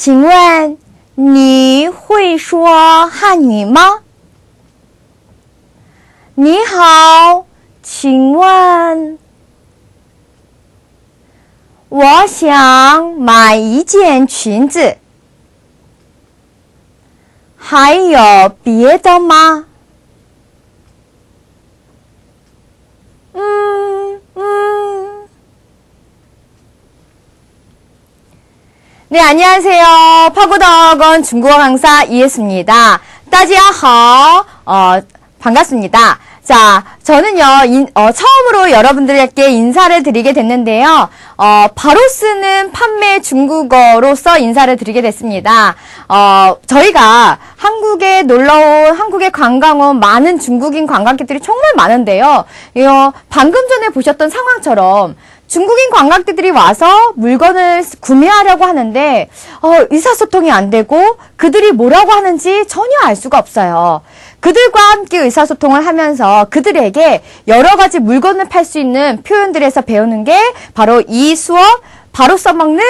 请问你会说汉语吗？你好，请问我想买一件裙子，还有别的吗？ 네, 안녕하세요. 파고덕원 중국어 강사 이해수입니다. 大家好, 반갑습니다. 자, 저는요, 처음으로 여러분들께 인사를 드리게 됐는데요. 바로 쓰는 판매 중국어로서 인사를 드리게 됐습니다. 저희가 한국에 놀러온, 한국에 관광 온 많은 중국인 관광객들이 정말 많은데요. 방금 전에 보셨던 상황처럼 중국인 관광객들이 와서 물건을 구매하려고 하는데 의사소통이 안 되고 그들이 뭐라고 하는지 전혀 알 수가 없어요. 그들과 함께 의사소통을 하면서 그들에게 여러 가지 물건을 팔 수 있는 표현들에서 배우는 게 바로 이 수업, 바로 써먹는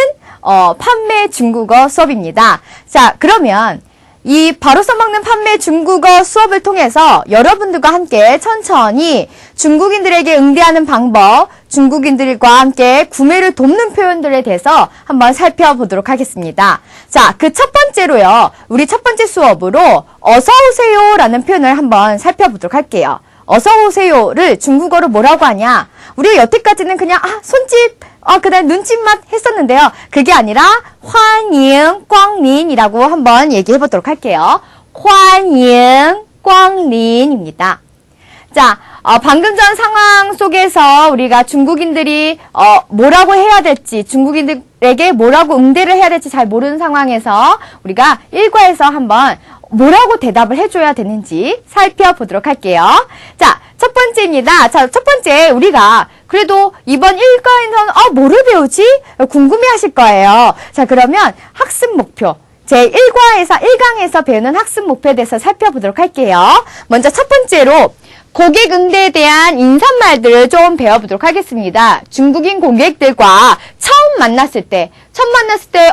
판매 중국어 수업입니다. 자, 그러면 이 바로 써먹는 판매 중국어 수업을 통해서 여러분들과 함께 천천히 중국인들에게 응대하는 방법, 중국인들과 함께 구매를 돕는 표현들에 대해서 한번 살펴보도록 하겠습니다. 자, 그 첫 번째로요. 우리 첫 번째 수업으로 어서오세요 라는 표현을 한번 살펴보도록 할게요. 어서오세요를 중국어로 뭐라고 하냐? 우리가 여태까지는 그냥 손짓, 그다음 눈짓만 했었는데요. 그게 아니라 환영 광린이라고 한번 얘기해 보도록 할게요. 환영 광린입니다. 자, 방금 전 상황 속에서 우리가 중국인들이 뭐라고 해야 될지, 중국인들에게 뭐라고 응대를 해야 될지 잘 모르는 상황에서 우리가 일과에서 한번 뭐라고 대답을 해줘야 되는지 살펴보도록 할게요. 자, 첫 번째입니다. 자, 첫 번째 우리가 그래도 이번 일과에서는 뭐를 배우지? 궁금해 하실 거예요. 자, 그러면 학습 목표. 제1강에서 배우는 학습 목표에 대해서 살펴보도록 할게요. 먼저 첫 번째로 고객 응대에 대한 인사말들을 좀 배워보도록 하겠습니다. 중국인 고객들과 처음 만났을 때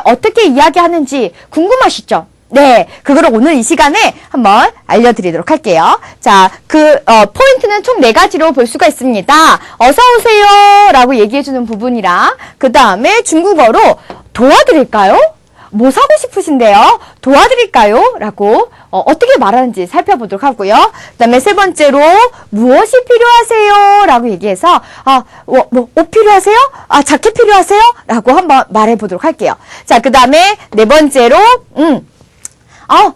어떻게 이야기하는지 궁금하시죠? 네, 그거를 오늘 이 시간에 한번 알려드리도록 할게요. 자, 포인트는 총 4가지로 볼 수가 있습니다. 어서오세요 라고 얘기해주는 부분이랑, 그 다음에 중국어로 도와드릴까요? 뭐 사고 싶으신데요? 도와드릴까요? 라고 어떻게 말하는지 살펴보도록 하고요. 그 다음에 세 번째로 무엇이 필요하세요? 라고 얘기해서 옷 필요하세요? 자켓 필요하세요? 라고 한번 말해보도록 할게요. 자, 그 다음에 네 번째로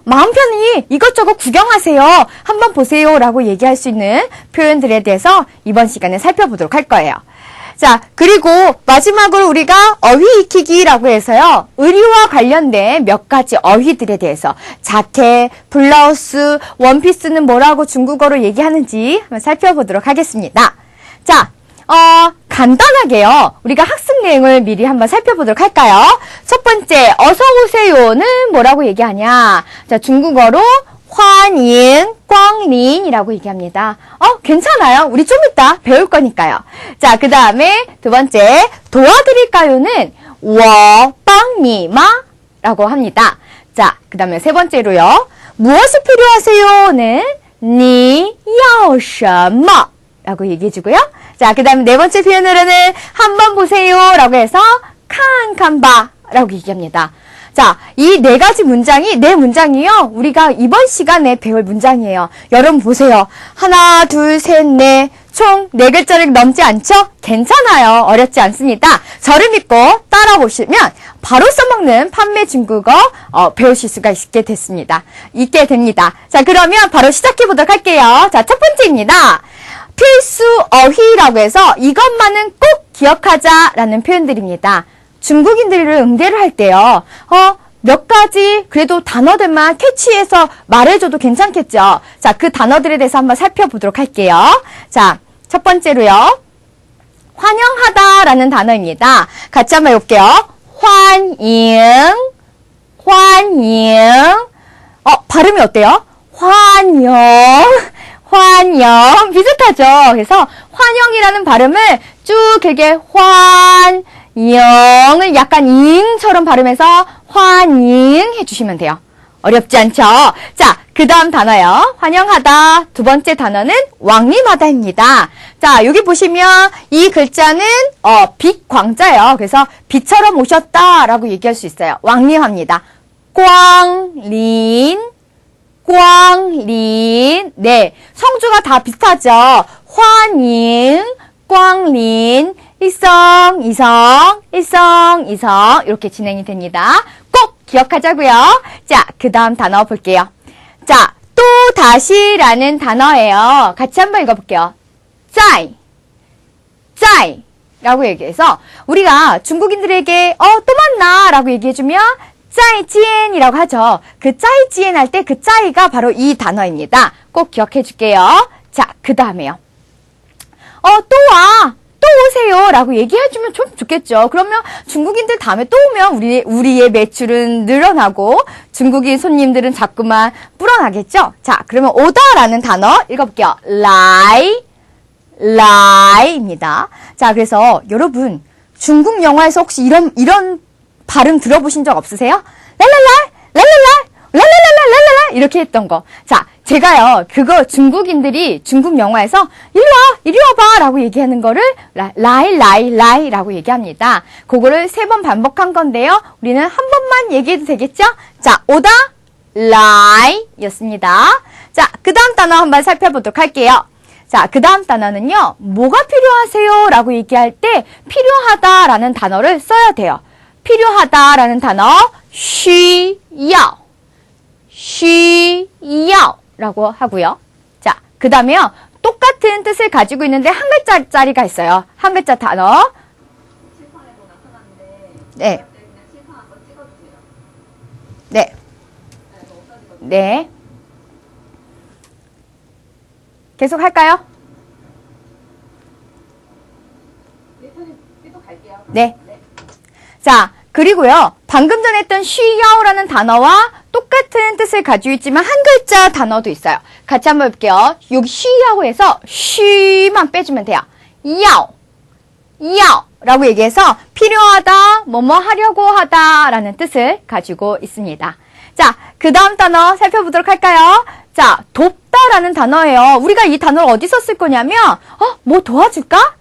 마음 편히 이것저것 구경하세요. 한번 보세요. 라고 얘기할 수 있는 표현들에 대해서 이번 시간에 살펴보도록 할 거예요. 자, 그리고 마지막으로 우리가 어휘 익히기라고 해서요. 의류와 관련된 몇 가지 어휘들에 대해서 자켓, 블라우스, 원피스는 뭐라고 중국어로 얘기하는지 한번 살펴보도록 하겠습니다. 자, 간단하게요. 우리가 학습 내용을 미리 한번 살펴보도록 할까요? 첫 번째, 어서오세요는 뭐라고 얘기하냐? 자, 중국어로 환영 광린이라고 얘기합니다. 괜찮아요. 우리 좀 이따 배울 거니까요. 자, 그 다음에 두 번째, 도와드릴까요는 我帮你吗? 라고 합니다. 자, 그 다음에 세 번째로요. 무엇이 필요하세요는 你要什么? 라고 얘기해주고요. 자, 그 다음에 네 번째 표현으로는 한번 보세요 라고 해서 칸칸바 라고 얘기합니다. 자, 이 4가지 문장이 네 문장이요. 우리가 이번 시간에 배울 문장이에요. 여러분 보세요. 하나, 둘, 셋, 넷. 총 4글자를 넘지 않죠? 괜찮아요. 어렵지 않습니다. 저를 믿고 따라오시면 바로 써먹는 판매 중국어 배우실 수가 있게 됩니다. 자, 그러면 바로 시작해 보도록 할게요. 자, 첫 번째입니다. 필수 어휘라고 해서 이것만은 꼭 기억하자라는 표현들입니다. 중국인들을 응대를 할 때요. 몇 가지 그래도 단어들만 캐치해서 말해줘도 괜찮겠죠. 자, 그 단어들에 대해서 한번 살펴보도록 할게요. 자, 첫 번째로요. 환영하다라는 단어입니다. 같이 한번 해볼게요. 환영. 발음이 어때요? 환영. 비슷하죠? 그래서 환영이라는 발음을 쭉 길게 영을 약간 잉처럼 N처럼 발음해서 환영 해주시면 돼요. 어렵지 않죠? 자, 그 다음 단어요. 환영하다. 두 번째 단어는 왕림하다입니다. 자, 여기 보시면 이 글자는 빛 광자예요. 그래서 빛처럼 오셨다라고 얘기할 수 있어요. 왕림합니다. 꽝린, 꽝린. 네, 성주가 다 비슷하죠. 환영, 꽝린, 일성, 이성, 일성, 이성 이렇게 진행이 됩니다. 꼭 기억하자고요. 자, 그 다음 단어 볼게요. 자, 또 다시라는 단어예요. 같이 한번 읽어볼게요. 짜이, 짜이 라고 얘기해서 우리가 중국인들에게 또 만나 라고 얘기해주면 짜이지엔이라고 하죠. 그 짜이지엔 할 때 그 짜이가 바로 이 단어입니다. 꼭 기억해 줄게요. 자, 그 다음에요. 또 와. 또 오세요 라고 얘기해주면 좀 좋겠죠. 그러면 중국인들 다음에 또 오면 우리의 매출은 늘어나고 중국인 손님들은 자꾸만 불어나겠죠. 자, 그러면 오다라는 단어 읽어볼게요. 라이, 라이입니다. 자, 그래서 여러분 중국 영화에서 혹시 이런 발음 들어보신 적 없으세요? 랄랄라, 랄랄라, 랄랄랄랄랄라 이렇게 했던 거. 자, 제가요, 그거 중국인들이 중국 영화에서 이리 와봐 라고 얘기하는 거를 라이 라고 얘기합니다. 그거를 3번 반복한 건데요. 우리는 한 번만 얘기해도 되겠죠? 자, 오다, 라이 였습니다. 자, 그 다음 단어 한번 살펴보도록 할게요. 자, 그 다음 단어는요, 뭐가 필요하세요? 라고 얘기할 때 필요하다 라는 단어를 써야 돼요. 필요하다 라는 단어, 쉬야오, 쉬야오 라고 하고요. 자, 그 다음에요. 똑같은 뜻을 가지고 있는데 한 글자짜리가 있어요. 한 글자 단어. 네. 네. 네. 계속 할까요? 네. 자, 그리고요. 방금 전에 했던 쉬야오라는 단어와 똑같은 뜻을 가지고 있지만 한 글자 단어도 있어요. 같이 한번 볼게요. 여기 쉬야오에서 쉬만 빼주면 돼요. 야오, 야오 라고 얘기해서 필요하다, 뭐뭐 하려고 하다 라는 뜻을 가지고 있습니다. 자, 그 다음 단어 살펴보도록 할까요? 자, 돕다라는 단어예요. 우리가 이 단어를 어디서 쓸 거냐면 뭐 도와줄까?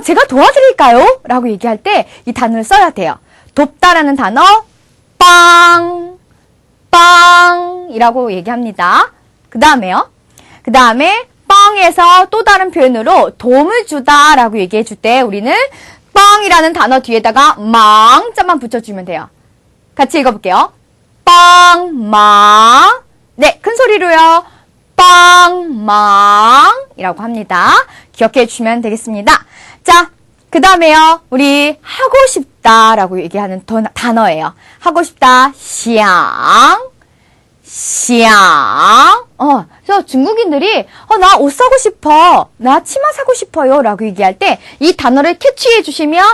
제가 도와드릴까요? 라고 얘기할 때 이 단어를 써야 돼요. 돕다라는 단어 빵이라고 얘기합니다. 그 다음에요. 그 다음에 빵에서 또 다른 표현으로 도움을 주다 라고 얘기해 줄 때 우리는 빵이라는 단어 뒤에다가 망자만 붙여주면 돼요. 같이 읽어볼게요. 빵망. 네, 큰 소리로요. 빵망이라고 합니다. 기억해 주시면 되겠습니다. 자, 그 다음에요. 우리 하고 싶다라고 얘기하는 단어예요. 하고 싶다. 샹. 그래서 중국인들이 나 옷 사고 싶어. 나 치마 사고 싶어요. 라고 얘기할 때 이 단어를 캐치해 주시면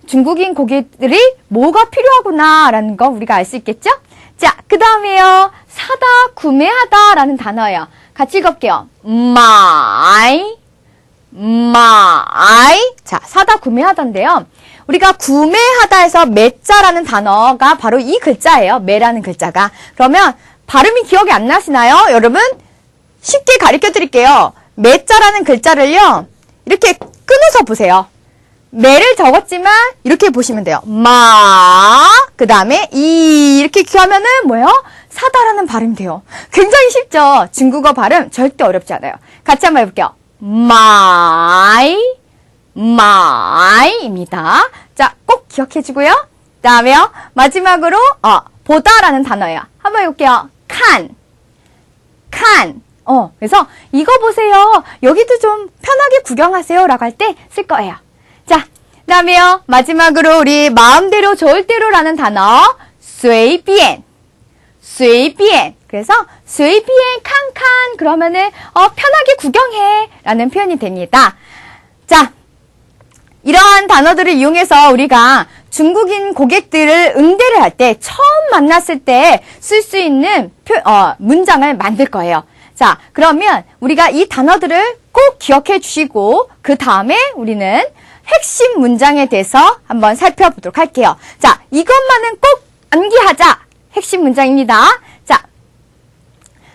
중국인 고객들이 뭐가 필요하구나 라는 거 우리가 알 수 있겠죠? 자, 그 다음에요. 사다, 구매하다 라는 단어예요. 같이 읽어볼게요. 마이. 자, 사다, 구매하다인데요. 우리가 구매하다에서 매자라는 단어가 바로 이 글자예요. 매라는 글자가. 그러면 발음이 기억이 안 나시나요? 여러분 쉽게 가르쳐 드릴게요. 매자라는 글자를요. 이렇게 끊어서 보세요. 매를 적었지만 이렇게 보시면 돼요. 그 다음에 이렇게 하면은 뭐예요? 사다라는 발음이 돼요. 굉장히 쉽죠? 중국어 발음 절대 어렵지 않아요. 같이 한번 해볼게요. 마이입니다. 자, 꼭 기억해 주고요. 그 다음에요. 마지막으로 보다라는 단어예요. 한번 해볼게요. 칸. 그래서 이거 보세요. 여기도 좀 편하게 구경하세요 라고 할 때 쓸 거예요. 자, 그 다음에요. 마지막으로 우리 마음대로 좋을 대로라는 단어 随便. 그래서 随便 칸칸 그러면은 편하게 구경해 라는 표현이 됩니다. 자, 이러한 단어들을 이용해서 우리가 중국인 고객들을 응대를 할 때 처음 만났을 때 쓸 수 있는 문장을 만들 거예요. 자, 그러면 우리가 이 단어들을 꼭 기억해 주시고 그 다음에 우리는 핵심 문장에 대해서 한번 살펴보도록 할게요. 자, 이것만은 꼭 암기하자. 핵심 문장입니다. 자,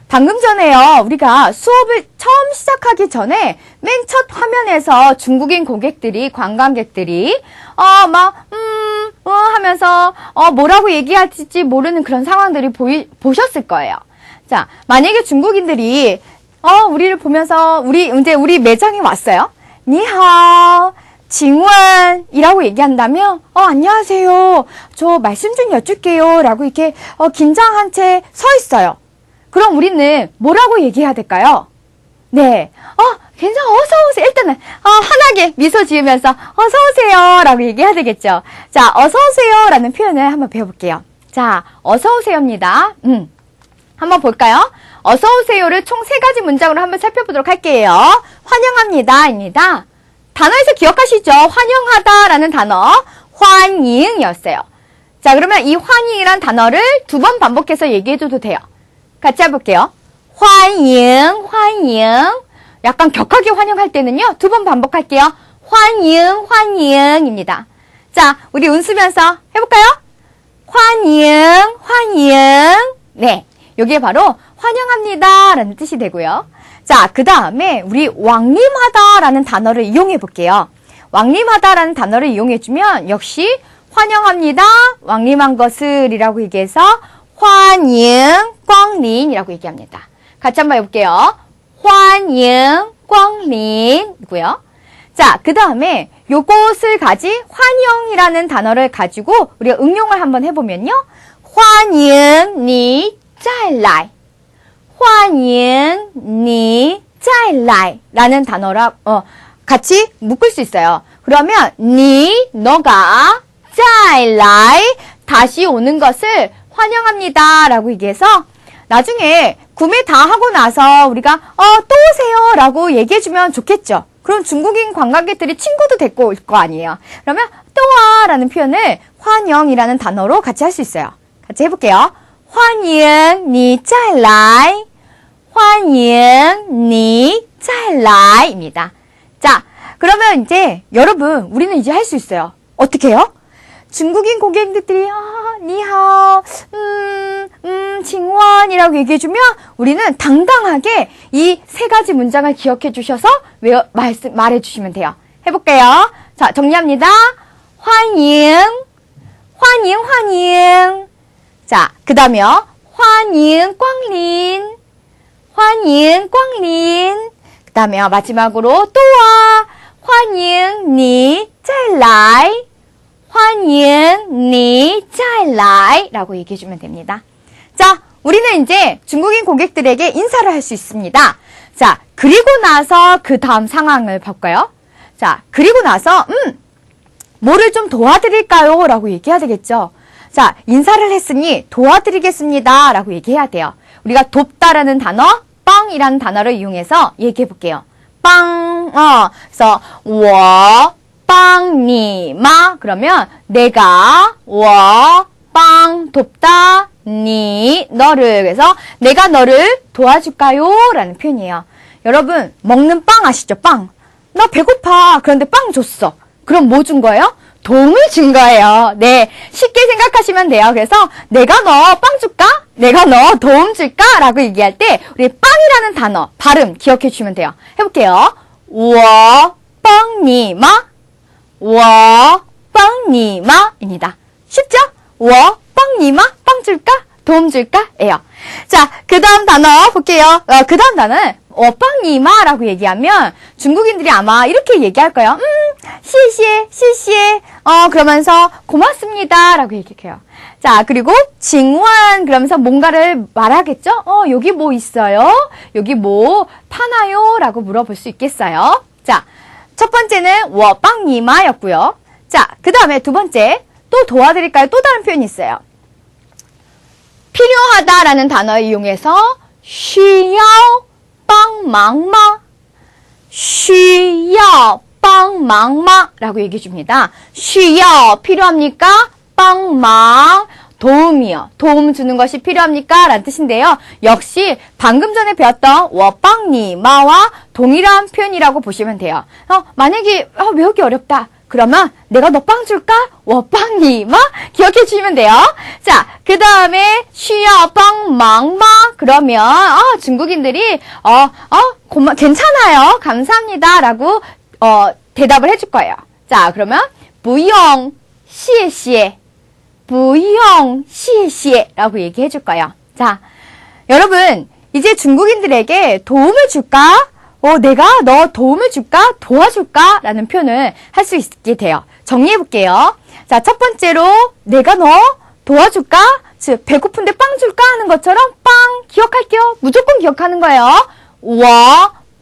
방금 전에요. 우리가 수업을 처음 시작하기 전에 맨 첫 화면에서 중국인 고객들이, 관광객들이 하면서 뭐라고 얘기할지 모르는 그런 상황들이 보셨을 거예요. 자, 만약에 중국인들이 우리를 보면서 우리 매장에 왔어요. 니하오, 징원이라고 얘기한다면 안녕하세요. 저 말씀 좀 여쭐게요. 라고 이렇게 긴장한 채 서 있어요. 그럼 우리는 뭐라고 얘기해야 될까요? 네. 괜찮아. 어서오세요. 일단은, 환하게 미소 지으면서, 어서오세요. 라고 얘기해야 되겠죠. 자, 어서오세요. 라는 표현을 한번 배워볼게요. 자, 어서오세요입니다. 한번 볼까요? 어서오세요를 총 3가지 문장으로 한번 살펴보도록 할게요. 환영합니다. 입니다. 단어에서 기억하시죠? 환영하다 라는 단어, 환잉이었어요. 자, 그러면 이 환잉이란 단어를 2번 반복해서 얘기해줘도 돼요. 같이 해볼게요. 환잉, 환잉. 약간 격하게 환영할 때는요, 2번 반복할게요. 환잉, 환잉입니다. 자, 우리 웃으면서 해볼까요? 환잉, 환잉. 네, 요게 바로 환영합니다 라는 뜻이 되고요. 자, 그 다음에 우리 왕림하다 라는 단어를 이용해 볼게요. 왕림하다 라는 단어를 이용해주면 역시 환영합니다, 왕림한 것을 이라고 얘기해서 환잉, 꽝린이라고 얘기합니다. 같이 한번 해볼게요. 환잉, 꽝린이고요. 자, 그 다음에 요것을 가진 환영이라는 단어를 가지고 우리가 응용을 한번 해보면요. 환잉 니再来 欢迎你再来 라는 단어랑 같이 묶을 수 있어요. 그러면 니, 너가 再来 다시 오는 것을 환영합니다 라고 얘기해서 나중에 구매 다 하고 나서 우리가 또 오세요 라고 얘기해주면 좋겠죠. 그럼 중국인 관광객들이 친구도 데리고 올 거 아니에요. 그러면 또 와 라는 표현을 환영이라는 단어로 같이 할 수 있어요. 같이 해볼게요. 欢迎你再来 欢迎你再来입니다. 자, 그러면 이제 여러분 우리는 이제 할 수 있어요. 어떻게 해요? 중국인 고객들이 니하오, 징원이라고 얘기해주면 우리는 당당하게 이 3가지 문장을 기억해 주셔서 말해주시면 돼요. 해볼게요. 자, 정리합니다. 欢迎 欢迎 欢迎 자, 그 다음에요. 欢迎光临 欢迎光临 그 다음에요. 마지막으로 또 와 欢迎你再来欢迎你再来라고 얘기해주면 됩니다. 자, 우리는 이제 중국인 고객들에게 인사를 할 수 있습니다. 자, 그리고 나서 그 다음 상황을 볼까요? 자, 그리고 나서 뭐를 좀 도와드릴까요? 라고 얘기해야 되겠죠. 자, 인사를 했으니 도와드리겠습니다 라고 얘기해야 돼요. 우리가 돕다라는 단어, 빵이라는 단어를 이용해서 얘기해 볼게요. 빵, 그래서 我帮你마 그러면 내가 我帮 돕다 니 너를 그래서 내가 너를 도와줄까요? 라는 표현이에요. 여러분 먹는 빵 아시죠? 빵. 나 배고파. 그런데 빵 줬어. 그럼 뭐 준 거예요? 도움을 준 거예요. 네, 쉽게 생각하시면 돼요. 그래서 내가 너 빵 줄까? 내가 너 도움 줄까? 라고 얘기할 때 우리 빵이라는 단어 발음 기억해 주시면 돼요. 해볼게요. 我帮你마我帮你마 입니다. 쉽죠? 我帮你마 빵 줄까? 도움 줄까? 예요. 자, 그 다음 단어 볼게요. 그 다음 단어는 我帮你마 라고 얘기하면 중국인들이 아마 이렇게 얘기할 거예요. 谢谢谢谢 그러면서 고맙습니다 라고 얘기해요. 자, 그리고 징원 그러면서 뭔가를 말하겠죠? 여기 뭐 있어요? 여기 뭐 파나요? 라고 물어볼 수 있겠어요. 자, 첫 번째는 我帮你마 였고요. 자, 그 다음에 두 번째 또 도와드릴까요? 또 다른 표현이 있어요. 필요하다라는 단어를 이용해서 需要帮忙吗? 需要帮忙吗? 라고 얘기해 줍니다. 需要 필요합니까? 帮忙 도움이요. 도움 주는 것이 필요합니까? 라는 뜻인데요. 역시 방금 전에 배웠던 我帮你마와 동일한 표현이라고 보시면 돼요. 만약에 외우기 어렵다. 그러면 내가 너 빵 줄까? 我帮你吗? 기억해 주시면 돼요. 자, 그 다음에 需要帮忙吗? 그러면 중국인들이 괜찮아요. 감사합니다. 라고 대답을 해줄 거예요. 자, 그러면 不用谢谢不用谢谢라고 얘기해 줄 거예요. 자, 여러분 이제 중국인들에게 도움을 줄까? 내가 너 도움을 줄까? 도와줄까? 라는 표현을 할 수 있게 돼요. 정리해 볼게요. 자, 첫 번째로 내가 너 도와줄까? 즉 배고픈데 빵 줄까? 하는 것처럼 빵 기억할게요. 무조건 기억하는 거예요. 我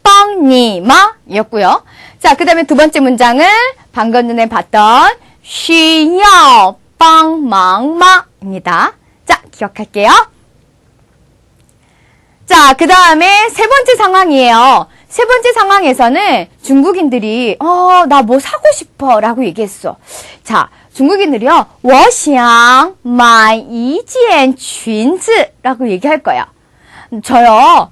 帮你吗? 이었고요. 자, 그 다음에 두 번째 문장은 방금 전에 봤던 需要帮忙吗? 입니다. 자, 기억할게요. 자, 그 다음에 세 번째 상황이에요. 세 번째 상황에서는 중국인들이 나 뭐 사고 싶어 라고 얘기했어. 자, 중국인들이요. 我想买一件裙子 라고 얘기할 거예요. 저요.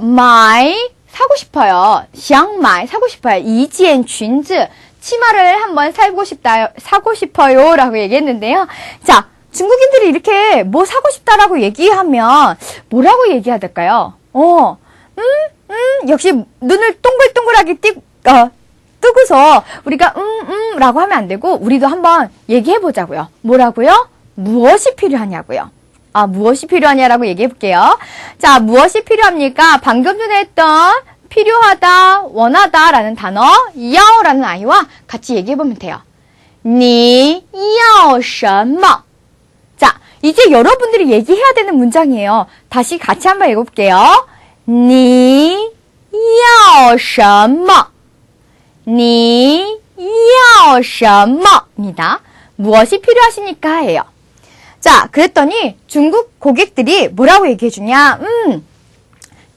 买 사고 싶어요. 想买 사고 싶어요. 一件裙子 치마를 한번 사고 싶어요 라고 얘기했는데요. 자, 중국인들이 이렇게 뭐 사고 싶다라고 얘기하면 뭐라고 얘기해야 될까요? 역시 눈을 동글동글하게 뜨고서 우리가 라고 하면 안 되고 우리도 한번 얘기해 보자고요. 뭐라고요? 무엇이 필요하냐고요. 무엇이 필요하냐라고 얘기해 볼게요. 자, 무엇이 필요합니까? 방금 전에 했던 필요하다, 원하다 라는 단어, 要라는 아이와 같이 얘기해 보면 돼요. 你要什么? 자, 이제 여러분들이 얘기해야 되는 문장이에요. 다시 같이 한번 읽어볼게요. 你要什么? 你要什么? 입니다. 무엇이 필요하십니까? 예요. 자, 그랬더니 중국 고객들이 뭐라고 얘기해주냐?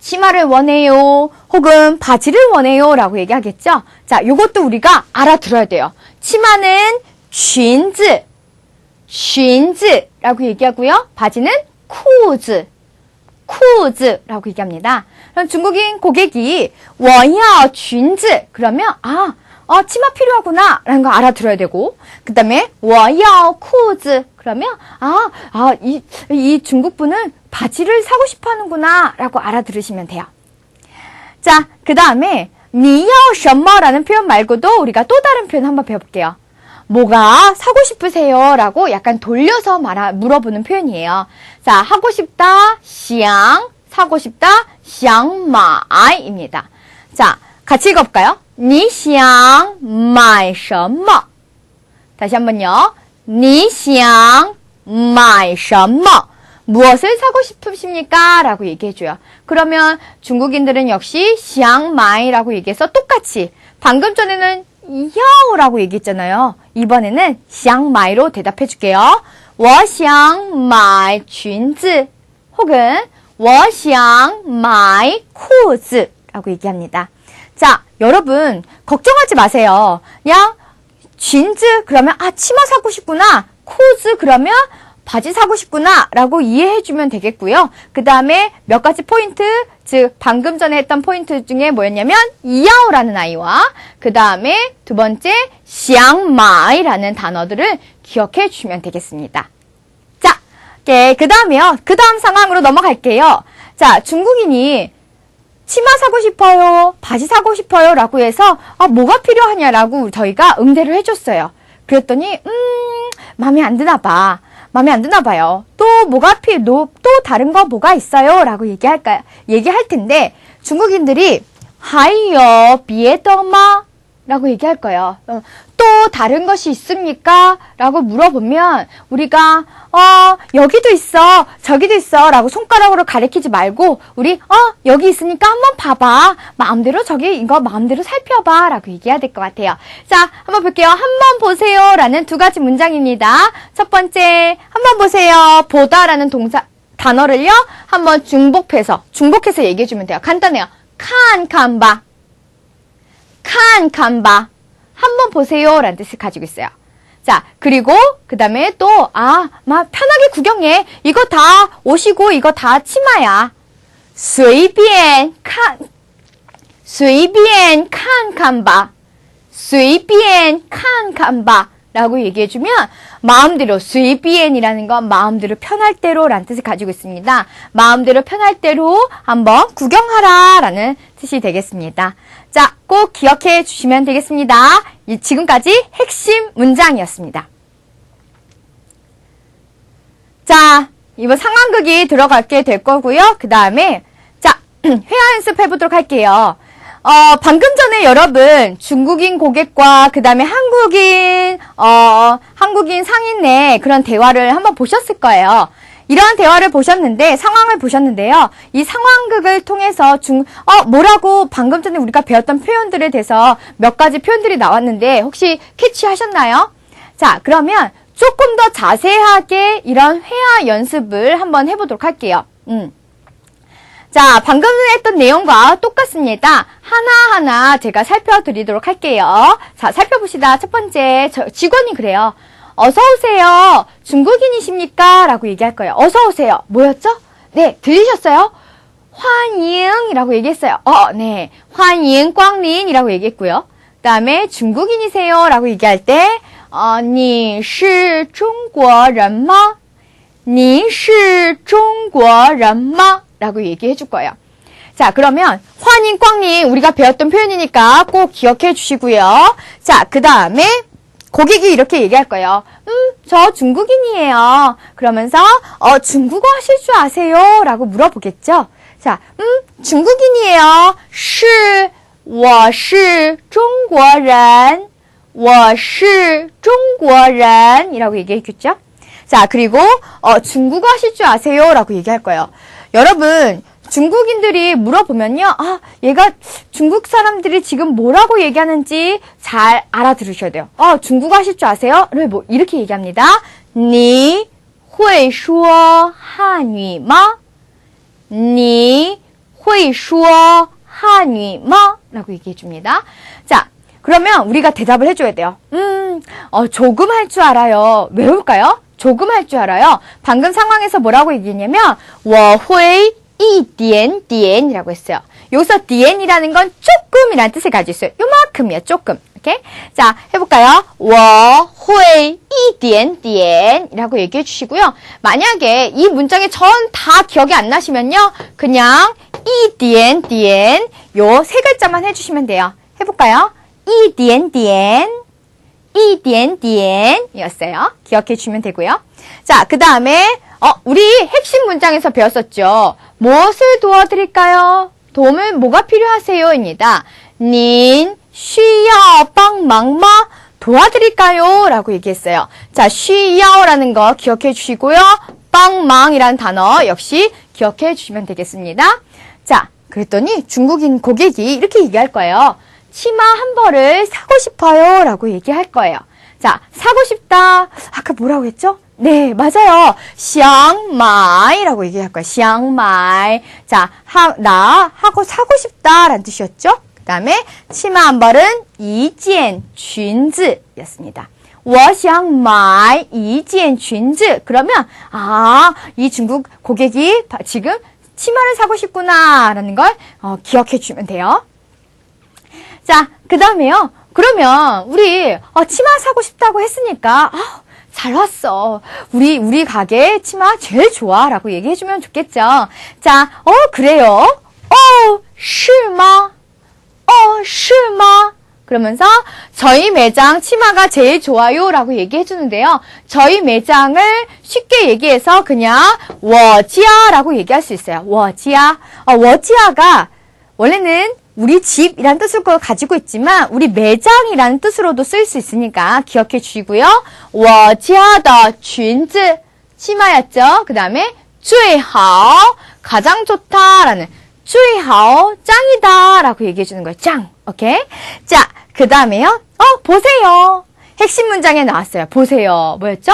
치마를 원해요. 혹은 바지를 원해요. 라고 얘기하겠죠? 자, 요것도 우리가 알아들어야 돼요. 치마는 裙子 라고 얘기하고요. 바지는 裤子 라고 얘기합니다. 그럼 중국인 고객이 我要裙子 그러면 치마 필요하구나 라는 거 알아들어야 되고, 그 다음에 我要裤子 그러면 이 중국분은 바지를 사고 싶어 하는구나 라고 알아들으시면 돼요. 자, 그 다음에 你要什么 라는 표현 말고도 우리가 또 다른 표현 한번 배워볼게요. 뭐가 사고 싶으세요? 라고 약간 돌려서 물어보는 표현이에요. 자, 하고 싶다, 想, 사고 싶다, 想买입니다. 자, 같이 읽어볼까요? 你想买什么? 다시 한번요. 你想买什么? 무엇을 사고 싶으십니까? 라고 얘기해줘요. 그러면 중국인들은 역시 想买라고 얘기해서 똑같이 방금 전에는 要라고 얘기했잖아요. 이번에는 想买로 대답해 줄게요. 我想买裙子 혹은 我想买裤子 라고 얘기합니다. 자, 여러분 걱정하지 마세요. 그냥 裙子 그러면 치마 사고 싶구나. 裤子 그러면 바지 사고 싶구나 라고 이해해주면 되겠고요. 그 다음에 몇 가지 포인트, 즉 방금 전에 했던 포인트 중에 뭐였냐면 要라는 아이와 그 다음에 두 번째 想买라는 단어들을 기억해 주시면 되겠습니다. 자, 그 다음에요. 그 다음 상황으로 넘어갈게요. 자, 중국인이 치마 사고 싶어요, 바지 사고 싶어요 라고 해서 뭐가 필요하냐라고 저희가 응대를 해줬어요. 그랬더니 마음에 안 드나 봐요. 또 또 다른 거 뭐가 있어요? 라고 얘기할 텐데, 중국인들이, 还有别的吗? 라고 얘기할 거예요. 또 다른 것이 있습니까? 라고 물어보면, 우리가, 여기도 있어, 저기도 있어, 라고 손가락으로 가리키지 말고, 우리, 여기 있으니까 한번 봐봐. 마음대로 이거 마음대로 살펴봐. 라고 얘기해야 될 것 같아요. 자, 한번 볼게요. 한번 보세요. 라는 두 가지 문장입니다. 첫 번째, 한번 보세요. 보다 라는 단어를요, 한번 중복해서 얘기해주면 돼요. 간단해요. 칸 봐. 한번 보세요. 라는 뜻을 가지고 있어요. 자, 그리고, 그 다음에 또, 편하게 구경해. 이거 다 옷이고, 이거 다 치마야. 随便看봐. 随便看看吧라고 얘기해주면 마음대로 随便이라는 건 마음대로 편할 대로 라는 뜻을 가지고 있습니다. 마음대로 편할 대로 한번 구경하라 라는 뜻이 되겠습니다. 자, 꼭 기억해 주시면 되겠습니다. 지금까지 핵심 문장이었습니다. 자, 이번 상황극이 들어가게 될 거고요. 그 다음에 자, 회화 연습해보도록 할게요. 방금 전에 여러분 중국인 고객과 그 다음에 한국인 상인의 그런 대화를 한번 보셨을 거예요. 이러한 대화를 보셨는데, 상황을 보셨는데요. 이 상황극을 통해서 뭐라고 방금 전에 우리가 배웠던 표현들에 대해서 몇 가지 표현들이 나왔는데 혹시 캐치하셨나요? 자, 그러면 조금 더 자세하게 이런 회화 연습을 한번 해보도록 할게요. 자, 방금 했던 내용과 똑같습니다. 하나하나 제가 살펴드리도록 할게요. 자, 살펴봅시다. 첫 번째, 직원이 그래요. 어서오세요. 중국인이십니까? 라고 얘기할 거예요. 어서오세요. 뭐였죠? 네, 들리셨어요? 환영이라고 얘기했어요. 네. 환영 광린 이라고 얘기했고요. 그 다음에 중국인이세요? 라고 얘기할 때, 你是中国人吗? 你是中国人吗? 라고 얘기해 줄 거예요. 자, 그러면 환인 꽝님 우리가 배웠던 표현이니까 꼭 기억해 주시고요. 자, 그 다음에 고객이 이렇게 얘기할 거예요. 저 중국인이에요. 그러면서 중국어 하실 줄 아세요? 라고 물어보겠죠. 자, 중국인이에요. 是我是中国人我是中国人이라고 얘기했겠죠. 자, 그리고 중국어 하실 줄 아세요? 라고 얘기할 거예요. 여러분, 중국인들이 물어보면요. 얘가 중국 사람들이 지금 뭐라고 얘기하는지 잘 알아들으셔야 돼요. 중국어 하실 줄 아세요? 뭐 이렇게 얘기합니다. 你会说汉语吗? 你会说汉语吗? 라고 얘기해 줍니다. 자, 그러면 우리가 대답을 해줘야 돼요. 조금 할 줄 알아요. 외울까요? 조금 할 줄 알아요. 방금 상황에서 뭐라고 얘기했냐면 我会一点点이라고 했어요. 여기서 点이라는 건 조금이라는 뜻을 가지고 있어요. 요만큼이요. 조금. 이렇게. 자, 해볼까요? 我会一点点이라고 얘기해 주시고요. 만약에 이 문장의 전 다 기억이 안 나시면요. 그냥 一点点요 세 글자만 해주시면 돼요. 해볼까요? 一点点一点点이었어요. 기억해 주시면 되고요. 자, 그 다음에 우리 핵심 문장에서 배웠었죠. 무엇을 도와드릴까요? 도움은 뭐가 필요하세요? 입니다. 您需要帮忙吗? 도와드릴까요? 라고 얘기했어요. 자, 需要라는 거 기억해 주시고요. 帮忙이라는 단어 역시 기억해 주시면 되겠습니다. 자, 그랬더니 중국인 고객이 이렇게 얘기할 거예요. 치마 한 벌을 사고 싶어요 라고 얘기할 거예요. 자, 사고 싶다. 아까 뭐라고 했죠? 네, 맞아요. 想买라고 얘기할 거예요. 想买. 자, 하고 사고 싶다 라는 뜻이었죠? 그 다음에 치마 한 벌은 一件裙子였습니다. 我想买一件裙子. 그러면 이 중국 고객이 지금 치마를 사고 싶구나 라는 걸 기억해 주면 돼요. 자, 그 다음에요. 그러면 우리 치마 사고 싶다고 했으니까 잘 왔어. 우리 가게 치마 제일 좋아 라고 얘기해주면 좋겠죠. 자, 그래요? 是吗? 是吗? 그러면서 저희 매장 치마가 제일 좋아요 라고 얘기해주는데요. 저희 매장을 쉽게 얘기해서 그냥 我家 라고 얘기할 수 있어요. 我家. 我家가 원래는 우리 집이라는 뜻을 가지고 있지만 우리 매장이라는 뜻으로도 쓸 수 있으니까 기억해 주시고요. 我家的裙子 치마였죠. 그 다음에 最好 가장 좋다라는 最好 짱이다 라고 얘기해 주는 거예요. 짱. 오케이? 자, 그 다음에요. 보세요. 핵심 문장에 나왔어요. 보세요. 뭐였죠?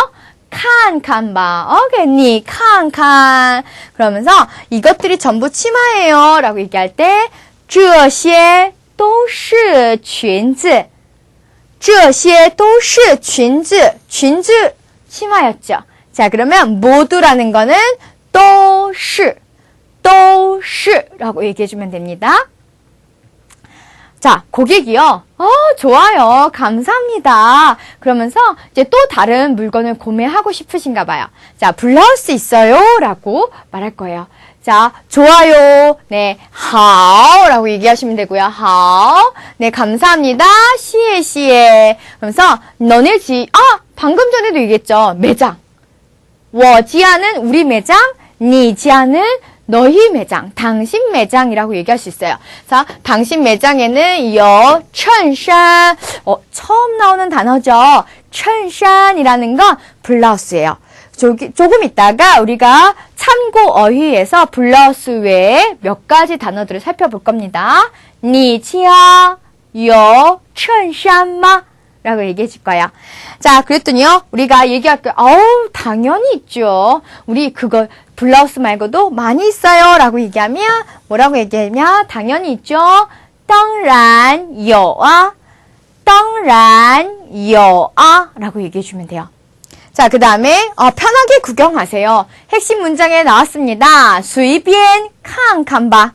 看看吧. 오케이. 看看. 그러면서 이것들이 전부 치마예요 라고 얘기할 때 这些都是裙子. 这些都是裙子. 裙子 치마였죠. 자, 그러면 모두라는 거는 都是 라고 얘기해 주면 됩니다. 자, 고객이요. 좋아요. 감사합니다. 그러면서 이제 또 다른 물건을 구매하고 싶으신가 봐요. 자, 블라우스 있어요? 라고 말할 거예요. 자, 좋아요. 네, 好 라고 얘기하시면 되고요. 好. 네, 감사합니다. 谢谢. 그러면서 너네 집, 방금 전에도 얘기했죠. 매장. 我家는 우리 매장, 你家는 너희 매장, 당신 매장이라고 얘기할 수 있어요. 자, 당신 매장에는 요衬衫, 처음 나오는 단어죠. 衬衫이라는 건 블라우스예요. 조금 있다가 우리가 참고 어휘에서 블라우스 외에 몇 가지 단어들을 살펴볼 겁니다. 你家有衬衫吗? 라고 얘기해 줄 거예요. 자, 그랬더니요, 우리가 얘기할게요. 당연히 있죠. 우리 그거 블라우스 말고도 많이 있어요. 라고 얘기하면, 뭐라고 얘기하면, 당연히 있죠. 当然有啊,当然有啊 라고 얘기해 주면 돼요. 자, 그 다음에 편하게 구경하세요. 핵심 문장에 나왔습니다. 随便看看吧,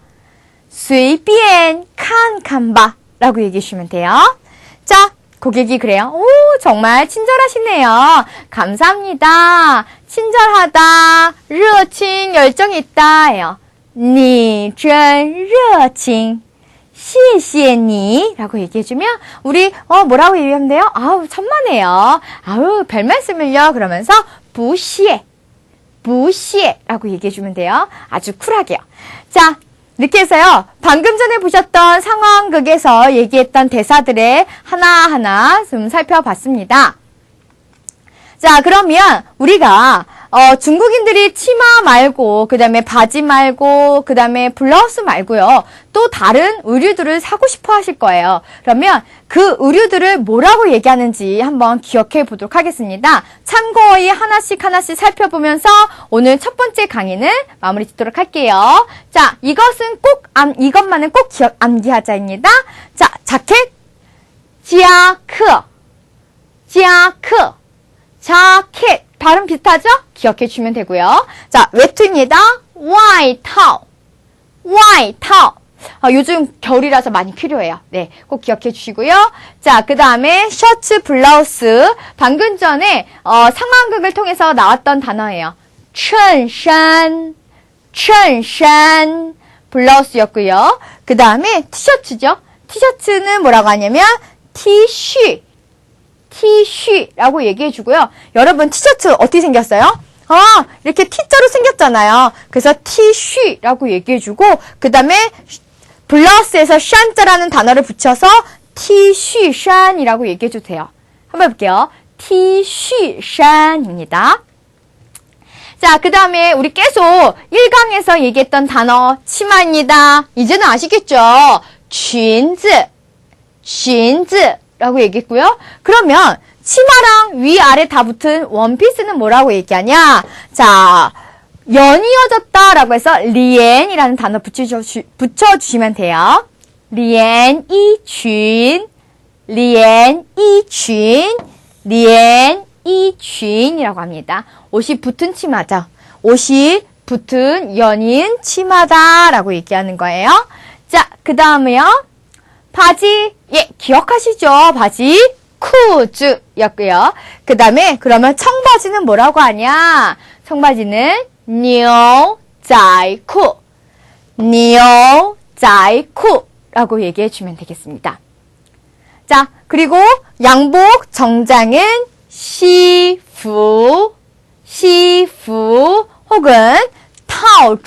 随便看看吧 라고 얘기해 주면 돼요. 자, 고객이 그래요. 오, 정말 친절하시네요. 감사합니다. 친절하다. 热情, 열정이 있다. 해요. 你真热情. 谢谢你. 라고 얘기해주면, 우리, 뭐라고 얘기하면 돼요? 아우, 천만에요. 아우, 별 말씀을요. 그러면서, 不谢. 不谢. 라고 얘기해주면 돼요. 아주 쿨하게요. 자, 이렇게 해서요, 방금 전에 보셨던 상황극에서 얘기했던 대사들의 하나하나 좀 살펴봤습니다. 자, 그러면 우리가 중국인들이 치마 말고, 그 다음에 바지 말고, 그 다음에 블라우스 말고요, 또 다른 의류들을 사고 싶어 하실 거예요. 그러면 그 의류들을 뭐라고 얘기하는지 한번 기억해 보도록 하겠습니다. 참고어휘 하나씩 살펴보면서 오늘 첫 번째 강의는 마무리 짓도록 할게요. 자, 이것만은 꼭 암기하자입니다. 자, 자켓, 자켓. 발음 비슷하죠? 기억해 주시면 되고요. 자, 외투입니다. 外套. 요즘 겨울이라서 많이 필요해요. 네, 꼭 기억해 주시고요. 자, 그 다음에 셔츠, 블라우스. 방금 전에 상황극을 통해서 나왔던 단어예요. 衬衫, 블라우스였고요. 그 다음에 티셔츠죠. 티셔츠는 뭐라고 하냐면 티슈라고 얘기해 주고요. 여러분 티셔츠 어떻게 생겼어요? 이렇게 T자로 생겼잖아요. 그래서 티슈라고 얘기해 주고, 그 다음에 블라우스에서 샨자라는 단어를 붙여서 티슈샨이라고 얘기해 주세요. 한번 해볼게요. 티슈샨입니다. 자, 그 다음에 우리 계속 1강에서 얘기했던 단어 치마입니다. 이제는 아시겠죠? 쥔즈라고 얘기했고요. 그러면 치마랑 위아래 다 붙은 원피스는 뭐라고 얘기하냐? 자, 연이어졌다라고 해서 리엔이라는 단어 붙여주시면 돼요. 리엔이쥔이라고 합니다. 옷이 붙은 치마죠. 옷이 붙은 연인 치마다라고 얘기하는 거예요. 자, 그 다음에요. 바지, 기억하시죠? 바지, 쿠즈였고요. 그 다음에 그러면 청바지는 뭐라고 하냐? 청바지는 니오자이쿠라고 얘기해 주면 되겠습니다. 자, 그리고 양복, 정장은 시프 혹은 타오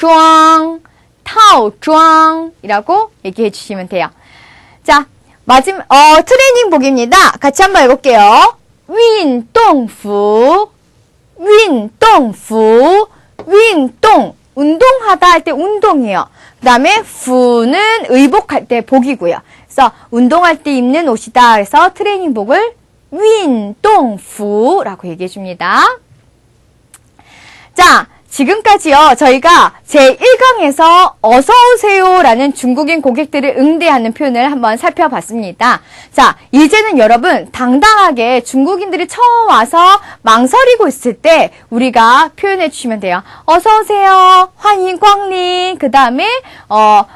庄이라고 얘기해 주시면 돼요. 자, 트레이닝복입니다. 같이 한번 해볼게요. 运动服, 운동하다 할 때 운동이에요. 그 다음에 fu는 의복할 때 복이고요. 그래서 운동할 때 입는 옷이다. 그래서 트레이닝복을 运动服라고 얘기해 줍니다. 자, 지금까지요, 저희가 제1강에서 어서오세요라는 중국인 고객들을 응대하는 표현을 한번 살펴봤습니다. 자, 이제는 여러분, 당당하게 중국인들이 처음 와서 망설이고 있을 때 우리가 표현해 주시면 돼요. 어서오세요, 환迎光临. 그 다음에,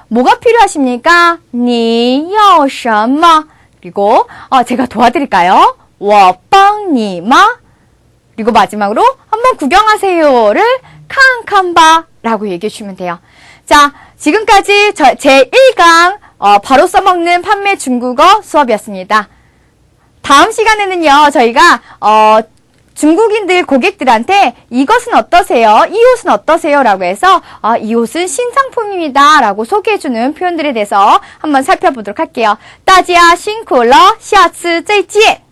뭐가 필요하십니까? 你要什么? 그리고, 제가 도와드릴까요? 我帮你吗? 그리고 마지막으로 한번 구경하세요를 칸칸바 라고 얘기해 주시면 돼요. 자, 지금까지 제1강 바로 써먹는 판매 중국어 수업이었습니다. 다음 시간에는요, 저희가 중국인들 고객들한테 이것은 어떠세요? 이 옷은 어떠세요? 라고 해서 이 옷은 신상품입니다 라고 소개해주는 표현들에 대해서 한번 살펴보도록 할게요. 大家辛苦了，下次再见。